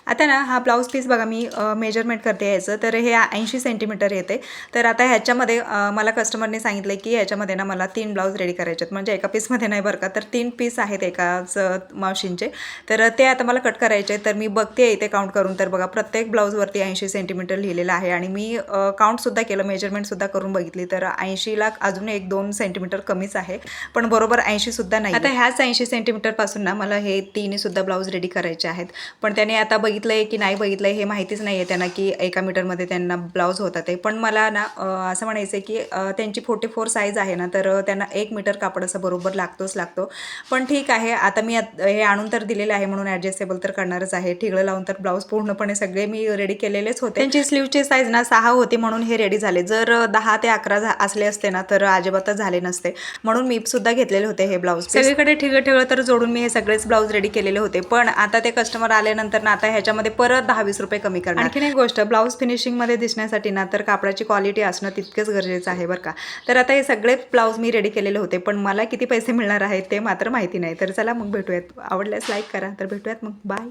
आता ना हा ब्लाऊज पीस बघा मी मेजरमेंट करते याचं, तर हे 80 सेंटीमीटर येते. तर आता ह्याच्यामध्ये मला कस्टमरने सांगितलं की ह्याच्यामध्ये ना मला 3 ब्लाऊज रेडी करायचे आहेत, म्हणजे एका पीसमध्ये नाही बरं का, तर 3 पीस आहेत एकाच मावशींचे. तर ते आता मला कट करायचे. तर मी बघते इथे काउंट करून, तर बघा प्रत्येक ब्लाऊजवरती 80 सेंटीमीटर लिहिलेलं आहे आणि मी काउंटसुद्धा केलं, मेजरमेंटसुद्धा करून बघितली, तर 80ला अजून 1-2 सेंटीमीटर कमीच आहे, पण बरोबर 80सुद्धा नाही. आता ह्याच 80 सेंटीमीटरपासून ना मला हे 3सुद्धा ब्लाऊज रेडी करायचे आहेत. पण त्याने आता बघितलं आहे की नाही बघितलं आहे हे माहितीच नाही आहे त्यांना की एका मीटरमध्ये त्यांना ब्लाऊज होतात ते. पण मला ना असं म्हणायचं आहे की त्यांची 44 साईज आहे ना, तर त्यांना 1 मीटर कापड असं बरोबर लागतो. पण ठीक आहे, आता मी हे आणून तर दिलेलं आहे म्हणून ॲडजस्टेबल तर करणारच आहे. ठिगळं लावून तर ब्लाऊज पूर्णपणे सगळे मी रेडी केलेलेच होते. त्यांची स्लीवची साईज ना 6 होती म्हणून हे रेडी झाले. जर 10 ते 11 असले असते ना तर अजिबातच झाले नसते. म्हणून मी सुद्धा घेतलेले होते हे ब्लाऊज. सगळीकडे ठिगळ तर जोडून मी हे सगळेच ब्लाऊज रेडी केलेले होते. पण आता ते कस्टमर आल्यानंतर ना आता ह्याच्यामध्ये परत 10-20 रुपये कमी करणार. आणखीन एक गोष्ट, ब्लाऊज फिनिशिंगमध्ये दिसण्यासाठी ना तर कापडाची क्वालिटी असणं तितकंच गरजेचं आहे बरं का. तर आता हे सगळे ब्लाऊज मी रेडी केलेले होते, पण मला किती पैसे मिळणार आहेत ते मात्र माहिती नाही. तर चला मग भेटूयात. आवडल्यास लाईक करा. तर भेटूयात मग. बाय.